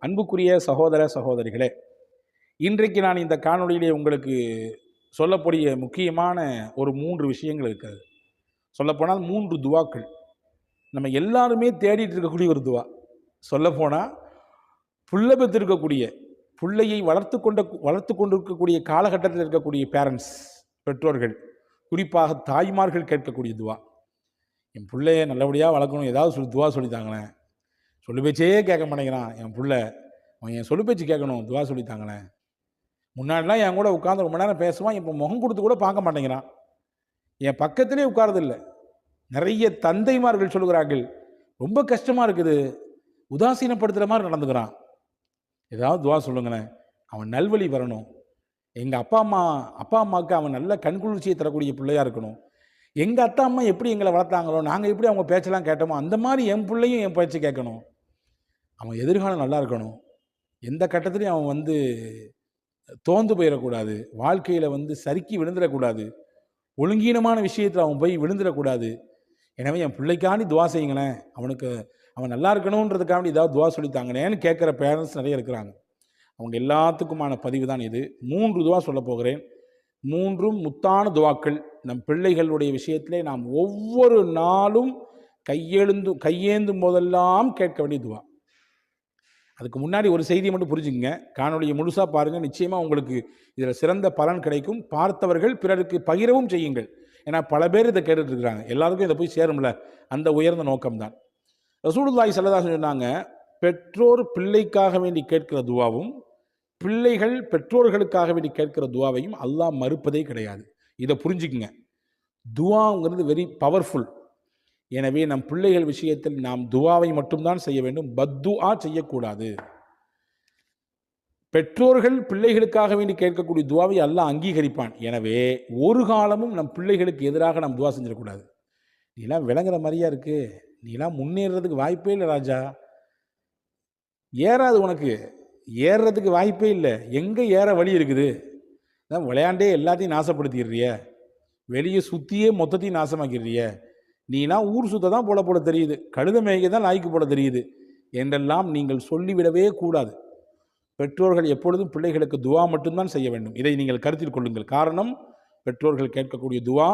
அன்புக்குரிய சகோதர சகோதரிகளே, இன்றைக்கு நான் இந்த காணொளியிலே உங்களுக்கு சொல்லக்கூடிய முக்கியமான ஒரு 3 விஷயங்கள் இருக்கிறது. சொல்லப்போனால் 3 துவாக்கள். நம்ம எல்லாருமே தேடிட்டு இருக்கக்கூடிய ஒரு துவா. சொல்லப்போனா புள்ள பெத்திருக்கக்கூடிய, புள்ளையை வளர்த்து கொண்டிருக்கக்கூடிய காலகட்டத்தில் இருக்கக்கூடிய பேரண்ட்ஸ், பெற்றோர்கள், குறிப்பாக தாய்மார்கள் கேட்கக்கூடிய துவா. என் புள்ளைய நல்லபடியா வளர்க்கணும், ஏதாவது துவா சொல்லி தாங்களேன். சொல்லு பேச்சே கேட்க மாட்டேங்கிறான் என் புள்ள. அவன் என் சொல்லு பேச்சு கேட்கணும், துவா சொல்லி தாங்களேன். முன்னாடிலாம் என் கூட உட்கார்ந்து ரொம்ப நேரம் பேசுவான், இப்போ முகம் கொடுத்து கூட பார்க்க மாட்டேங்கிறான். என் பக்கத்திலே உட்கார்றதில்ல. நிறைய தந்தைமார்கள் சொல்லுகிறார்கள், ரொம்ப கஷ்டமா இருக்குது, உதாசீனப்படுத்துகிற மாதிரி நடந்துக்கிறான், ஏதாவது துவா சொல்லுங்களேன், அவன் நல்வழி வரணும். எங்கள் அப்பா அம்மாவுக்கு அவன் நல்ல கண்குளிர்ச்சியை தரக்கூடிய பிள்ளையா இருக்கணும். எங்கள் அத்தா அம்மா எப்படி எங்களை வளர்த்தாங்களோ, நாங்கள் எப்படி அவங்க பேச்செல்லாம் கேட்டோமோ அந்த மாதிரி என் பிள்ளையும் என் பேச்சு கேட்கணும். அவன் எதிர்காலம் நல்லா இருக்கணும். எந்த கட்டத்திலையும் அவன் தோந்து போயிடக்கூடாது. வாழ்க்கையில் சறுக்கி விழுந்துடக்கூடாது. ஒழுங்கீனமான விஷயத்தில் அவன் போய் விழுந்துடக்கூடாது. எனவே என் பிள்ளைக்காண்டி துவா செய்யுங்களேன், அவன் நல்லா இருக்கணுன்றதுக்காண்டி ஏதாவது துவா சொல்லித்தாங்களேன்னு கேட்குற பேரண்ட்ஸ் நிறைய இருக்கிறாங்க. அவங்க எல்லாத்துக்குமான பதிவு தான் இது. 3 துவா சொல்ல போகிறேன். 3ம் முத்தான துவாக்கள். நம் பிள்ளைகளுடைய விஷயத்திலே நாம் ஒவ்வொரு நாளும் கையேந்தும் போதெல்லாம் கேட்க வேண்டிய துவா. அதுக்கு முன்னாடி ஒரு செய்தியை மட்டும் புரிஞ்சுக்கங்க. காணொலியை முழுசாக பாருங்கள், நிச்சயமாக உங்களுக்கு இதில் சிறந்த பலன் கிடைக்கும். பார்த்தவர்கள் பிறருக்கு பகிரவும் செய்யுங்கள். ஏன்னா பல பேர் இதை கேட்டுட்டு இருக்கிறாங்க, எல்லாருக்கும் இதை போய் சேரும்ல, அந்த உயர்ந்த நோக்கம்தான். ரசூலுல்லாஹி ஸல்லல்லாஹு அலைஹி வஸல்லம் சொன்னாங்க, பெற்றோர் பிள்ளைக்காக வேண்டி கேட்கிற துவாவும் பிள்ளைகள் பெற்றோர்களுக்காக வேண்டி கேட்கிற துவாவையும் அல்லாஹ் மறுப்பதே கிடையாது. இதை புரிஞ்சுக்குங்க. துவாங்கிறது வெரி பவர்ஃபுல். எனவே நம் பிள்ளைகள் விஷயத்தில் நாம் துவாவை மட்டும்தான் செய்ய வேண்டும், பத்துஆ செய்யக்கூடாது. பெற்றோர்கள் பிள்ளைகளுக்காக வேண்டி கேட்கக்கூடிய துவாவை அல்லாஹ் அங்கீகரிப்பான். எனவே ஒரு காலமும் நம் பிள்ளைகளுக்கு எதிராக நாம் துவா செஞ்சிடக்கூடாது. நீலாம் விளங்குற மாதிரியா இருக்கு, நீலாம் முன்னேறதுக்கு வாய்ப்பே இல்லை ராஜா, ஏறாது, உனக்கு ஏறுறதுக்கு வாய்ப்பே இல்லை, எங்கே ஏற வழி இருக்குது, விளையாண்டே எல்லாத்தையும் நாசப்படுத்திடுறிய, வெளியே சுற்றியே மொத்தத்தையும் நாசமாக்கிடுறிய, நீலாம் ஊர் சுத்த தான் போல தெரியுது, கழுத மேய்க்க தான் லாய்க்கு போல தெரியுது என்றெல்லாம் நீங்கள் சொல்லிவிடவே கூடாது. பெற்றோர்கள் எப்பொழுதும் பிள்ளைகளுக்கு துவா மட்டும்தான் செய்ய வேண்டும். இதை நீங்கள் கருத்தில் கொள்ளுங்கள். காரணம், பெற்றோர்கள் கேட்கக்கூடிய துவா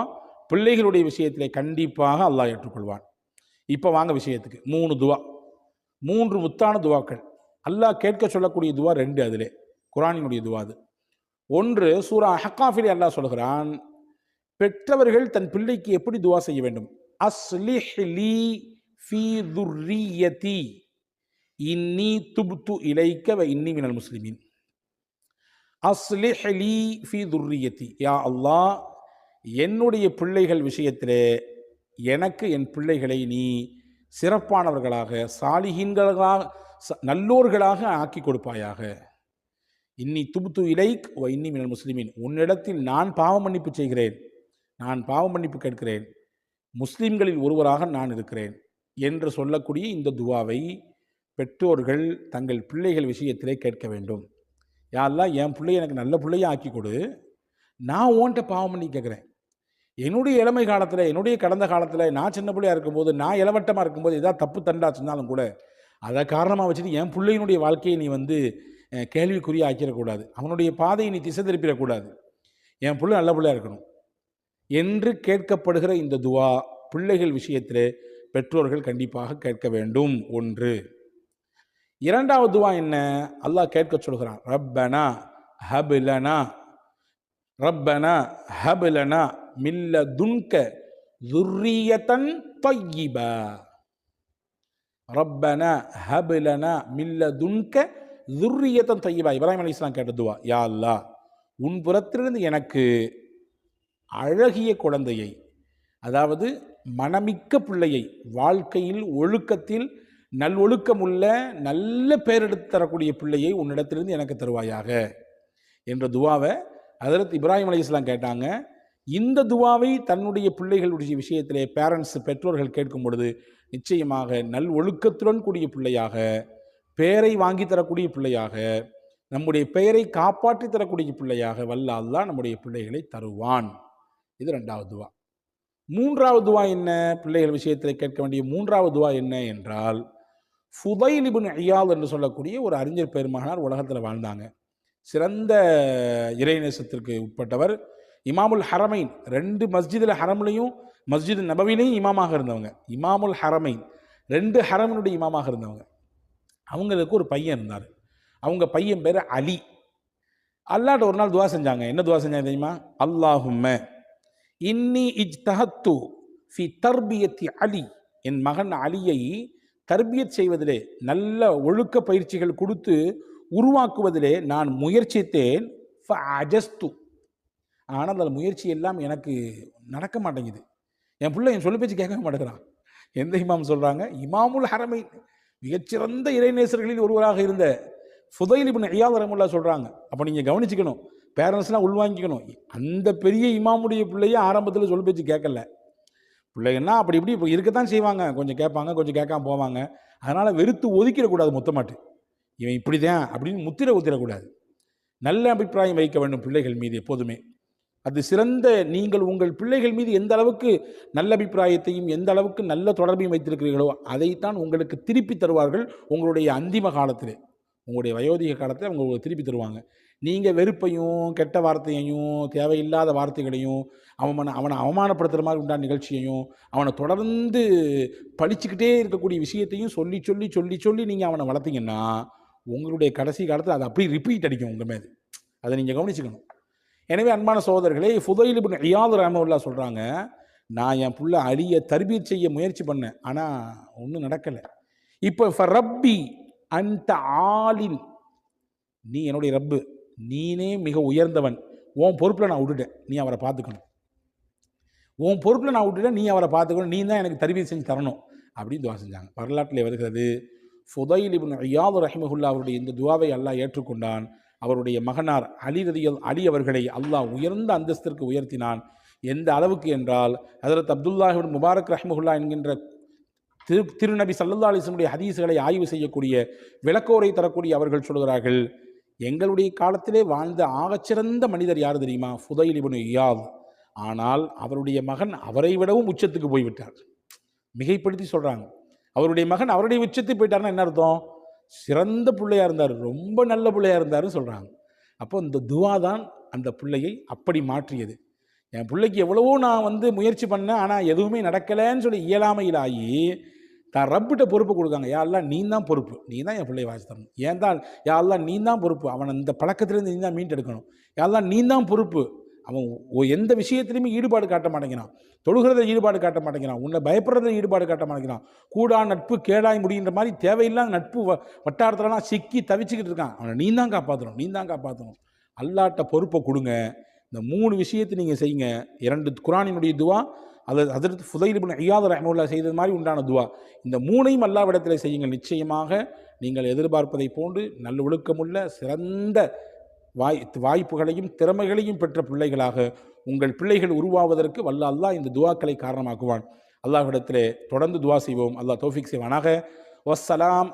பிள்ளைகளுடைய விஷயத்திலே கண்டிப்பாக அல்லாஹ் ஏற்றுக்கொள்வான். இப்போ வாங்க விஷயத்துக்கு. 3 துவா, 3 முத்தான துவாக்கள். அல்லாஹ் கேட்க சொல்லக்கூடிய துவா 2, அதிலே குர்ஆனினுடைய துவா. அது ஒன்று சூரா அஹ்காஃபிலே அல்லாஹ் சொல்கிறான், பெற்றவர்கள் தன் பிள்ளைக்கு எப்படி துவா செய்ய வேண்டும். அஸ்லிஹ் லீ ஃபீ துர்ரியதி இன்னி துப்து இலைக்க வ இன்னி மினல் முஸ்லிமீன். அஸ்லிஹ் லீ ஃபீ துர்ரியதி, யா அல்லாஹ், என்னுடைய பிள்ளைகள் விஷயத்திலே எனக்கு என் பிள்ளைகளை நீ சிறப்பானவர்களாக, சாலிஹீன்களாக, நல்லோர்களாக ஆக்கி கொடுப்பாயாக. இன்னி துப்து இலைக் வ இன்னி மினல் முஸ்லிமீன், உன்னிடத்தில் நான் பாவ மன்னிப்பு செய்கிறேன், நான் பாவ மன்னிப்பு கேட்கிறேன், முஸ்லிம்களில் ஒருவராக நான் இருக்கிறேன் என்று சொல்லக்கூடிய இந்த துவாவை பெற்றோர்கள் தங்கள் பிள்ளைகள் விஷயத்திலே கேட்க வேண்டும். யா அல்லாஹ், என் பிள்ளைய எனக்கு நல்ல பிள்ளைய ஆக்கி கொடு, நான் உன்கிட்ட பாவம் பண்ணி கேட்குறேன். என்னுடைய இளமை காலத்தில், என்னுடைய கடந்த காலத்தில், நான் சின்ன பிள்ளையாக இருக்கும்போது, நான் இளவட்டமாக இருக்கும்போது ஏதாவது தப்பு தண்டா சொன்னாலும் கூட அதை காரணமாக வச்சுட்டு என் பிள்ளையினுடைய வாழ்க்கையை நீ கேள்விக்குறிய ஆக்கிடக்கூடாது, அவனுடைய பாதையை நீ திசை திருப்பிடக்கூடாது, என் பிள்ளை நல்ல பிள்ளையாக இருக்கணும் என்று கேட்கப்படுகிற இந்த துவா பிள்ளைகள் விஷயத்திலே பெற்றோர்கள் கண்டிப்பாக கேட்க வேண்டும். 1. 2வது துவா என்ன? அல்லாஹ் கேட்க சொல்கிறான், ரப்பனா ஹப்லனா, ரப்பனா ஹப்லனா மில்லதுன்க ذுர்ரியத்தன் தய்யிபா, ரப்பனா ஹப்லனா மில்லதுன்க ذுர்ரியத்தன் தய்யிபா. இப்ராஹிம் அலைஹிஸ்ஸலாம் கேட்ட துவா. யா அல்லாஹ், உன் புறத்திலிருந்து எனக்கு அழகிய குழந்தையை, அதாவது மனமிக்க பிள்ளையை, வாழ்க்கையில் ஒழுக்கத்தில் நல்லொழுக்கம் உள்ள நல்ல பேரெடுத்து தரக்கூடிய பிள்ளையை உன்னிடத்திலிருந்து எனக்கு தருவாயாக என்ற துவாவை ஹஜ்ரத் இப்ராஹிம் அலைஹிஸ்ஸலாம் கேட்டாங்க. இந்த துவாவை தன்னுடைய பிள்ளைகளுடைய விஷயத்திலே பெற்றோர்கள் கேட்கும் பொழுது நிச்சயமாக நல் ஒழுக்கத்துடன் கூடிய பிள்ளையாக, பெயரை வாங்கி தரக்கூடிய பிள்ளையாக, நம்முடைய பெயரை காப்பாற்றி தரக்கூடிய பிள்ளையாக வல்ல அல்லாஹ் நம்முடைய பிள்ளைகளை தருவான். இது 2வது துவா. 3வது துவா என்ன? பிள்ளைகள் விஷயத்தில் கேட்க வேண்டிய 3வது துவா என்ன என்றால், ஃபுதைல் இப்னு இயாத் என்று சொல்லக்கூடிய ஒரு அறிஞர் பெருமகனார் உலகத்தில் வாழ்ந்தாங்க. சிறந்த இறைநேசத்திற்கு உட்பட்டவர். இமாமுல் ஹரமைன், 2 மஸ்ஜிதில் ஹரம்லையும் மஸ்ஜித் நபவிலையும் இமாமாக இருந்தவங்க. இமாமுல் ஹரமைன், 2 ஹரமினுடைய இமாமாக இருந்தவங்க. அவங்களுக்கு ஒரு பையன் இருந்தார். அவங்க பையன் பேர் அலி. அல்லாட்ட ஒரு நாள் துவா செஞ்சாங்க. என்ன துவா செஞ்சாங்க தெரியுமா? அல்லாஹும்ம இன்னி இஜ்தஹத்து ஃபி தர்பியத்தி அலி, என் மகன் அலியை தர்பியத் செய்வதிலே, நல்ல ஒழுக்க பயிற்சிகள் கொடுத்து உருவாக்குவதிலே நான் முயற்சித்தேன். ஃபஅஜஸ்து, ஆனால் அந்த முயற்சி எல்லாம் எனக்கு நடக்க மாட்டேங்குது. என் பிள்ளை என் சொல்லு பேச்சு கேட்க மாட்டேங்கிறான். எந்த இமாம் சொல்றாங்க? இமாமுல் ஹரமைன், மிகச்சிறந்த இறைநேசர்களில் ஒருவராக இருந்த ஃபுதைல் இப்னு இயாத் ரஹ்மத்துல்லாஹி சொல்றாங்க. அப்போ நீங்க கவனிச்சுக்கணும், பேரண்ட்ஸ்லாம் உள்வாங்கிக்கணும். அந்த பெரிய இமாமுடைய பிள்ளையே ஆரம்பத்தில் சொல்லு பேச்சு கேட்கல. பிள்ளைங்கன்னா அப்படி இப்படி இப்போ இருக்கத்தான் செய்வாங்க, கொஞ்சம் கேட்பாங்க, கொஞ்சம் கேட்காம போவாங்க. அதனால வெறுத்து ஒதுக்கிடக்கூடாது மொத்தமாட்டு. இவன் இப்படிதான் அப்படின்னு முத்திரை ஊத்திடக்கூடாது. நல்ல அபிப்பிராயம் வைக்க வேண்டும் பிள்ளைகள் மீது எப்போதுமே. அது சிறந்த, நீங்கள் உங்கள் பிள்ளைகள் மீது எந்த அளவுக்கு நல்ல அபிப்பிராயத்தையும் எந்த அளவுக்கு நல்ல தொடர்பையும் வைத்திருக்கிறீர்களோ அதைத்தான் உங்களுக்கு திருப்பி தருவார்கள் உங்களுடைய அந்திம காலத்திலே. உங்களுடைய வயோதிக காலத்தில் அவங்க உங்களுக்கு திருப்பி தருவாங்க. நீங்கள் வெறுப்பையும் கெட்ட வார்த்தையையும் தேவையில்லாத வார்த்தைகளையும் அவனை அவமானப்படுத்துகிற மாதிரி உண்டான நிகழ்ச்சியையும் அவனை தொடர்ந்து பழிச்சுக்கிட்டே இருக்கக்கூடிய விஷயத்தையும் சொல்லி சொல்லி சொல்லி சொல்லி நீங்கள் அவனை வளர்த்தீங்கன்னா உங்களுடைய கடைசி காலத்தில் அது அப்படியே ரிப்பீட் அடிக்கும் உங்கள் மேலே. அதை நீங்கள் கவனிச்சுக்கணும். எனவே அன்பான சகோதரர்களே, ஃபுதைல் இப்னு இயாத் ரஹ்மத்துல்லாஹி சொல்கிறாங்க, நான் என் புள்ள அலியை தர்பீத் செய்ய முயற்சி பண்ணேன், ஆனால் ஒன்றும் நடக்கலை. இப்போ ரப்பி அந்த ஆலின், நீ என்னுடைய ரப்பு, நீனே மிக உயர்ந்தவன், உன் பொறுப்பில் நான் விட்டுட்டேன், நீ அவரை பார்த்துக்கணும். உன் பொறுப்பில் நான் விட்டுட்டேன், நீ அவரை பார்த்துக்கணும், நீ தான் எனக்கு தர்பீத் செஞ்சு தரணும் அப்படின்னு துவா செஞ்சாங்க. வரலாற்றில் வருகிறது, ஃபுதைல் இப்னு இயாத் ரஹ்மத்துல்லாஹி அவருடைய இந்த துவாவை அல்லாஹ் ஏற்றுக்கொண்டான். அவருடைய மகனார் அலி அவர்களை அல்லாஹ் உயர்ந்த அந்தஸ்திற்கு உயர்த்தினான். எந்த அளவுக்கு என்றால், ஹஜ்ரத் அப்துல்லாஹ் இப்னு முபாரக் ரஹ்மத்துல்லாஹி என்கின்ற திருநபி ஸல்லல்லாஹு அலைஹி வஸல்லம் ஹதீஸ்களை ஆய்வு செய்யக்கூடிய, விளக்கோரை தரக்கூடிய அவர்கள் சொல்கிறார்கள், எங்களுடைய காலத்திலே வாழ்ந்த ஆகச்சிறந்த மனிதர் யார் தெரியுமா? ஃபுதைல் இப்னு இயாத். ஆனால் அவருடைய மகன் அவரை விடவும் உச்சத்துக்கு போய்விட்டார். மிகைப்படுத்தி சொல்றாங்க. அவருடைய மகன் அவருடைய உச்சத்துக்கு போயிட்டார்னா என்ன அர்த்தம்? சிறந்த பிள்ளையா இருந்தார், ரொம்ப நல்ல பிள்ளையா இருந்தாருன்னு சொல்றாங்க. அப்போ இந்த துவா தான் அந்த பிள்ளையை அப்படி மாற்றியது. என் பிள்ளைக்கு எவ்வளவோ நான் முயற்சி பண்ணேன், ஆனால் எதுவுமே நடக்கலைன்னு சொல்லி இயலாமையில் ஆகி தான் ரப்பிட்ட பொறுப்பு கொடுக்காங்க. யா அல்லாஹ் நீ தான் பொறுப்பு, நீ தான் என் பிள்ளையை வாசி தரணும். ஏன் தான் யா அல்லாஹ் நீ தான் பொறுப்பு, அவனை இந்த பழக்கத்திலேருந்து நீ தான் மீட்டெடுக்கணும். யா அல்லாஹ் நீ தான் பொறுப்பு, அவன் எந்த விஷயத்திலையுமே ஈடுபாடு காட்ட மாட்டேங்கிறான், தொழுகிறத ஈடுபாடு காட்ட மாட்டேங்கிறான், உன்னை பயப்படுறத ஈடுபாடு காட்ட மாட்டேங்கிறான், கூடா நட்பு கேடாய் முடிகின்ற மாதிரி தேவையில்லாத நட்பு வட்டாரத்துலலாம் சிக்கி தவிச்சுக்கிட்டு இருக்கான். அவனை நீ தான் காப்பாற்றணும், நீ தான் காப்பாற்றணும். அல்லாட்ட பொறுப்பை கொடுங்க. இந்த 3 விஷயத்தை நீங்கள் செய்யுங்க. 2 குர்ஆனினுடைய துவா, அது ஹஜ்ரத் ஃபுதைல் இப்னு இயாத் ரஹ்மத்துல்லாஹி செய்தது மாதிரி உண்டான துவா. இந்த 3ஐயும் அல்லாஹ்விடத்தில் செய்யுங்கள். நிச்சயமாக நீங்கள் எதிர்பார்ப்பதை போன்று நல்ல ஒழுக்கமுள்ள சிறந்த வாய்ப்புகளையும் திறமைகளையும் பெற்ற பிள்ளைகளாக உங்கள் பிள்ளைகள் உருவாவதற்கு வல்ல அல்லாஹ் இந்த துவாக்களை காரணமாக்குவான். அல்லாஹ்விடத்திலே தொடர்ந்து துவா செய்வோம். அல்லாஹ் தௌஃபீக் செய்வானாக. வஸ்ஸலாம்.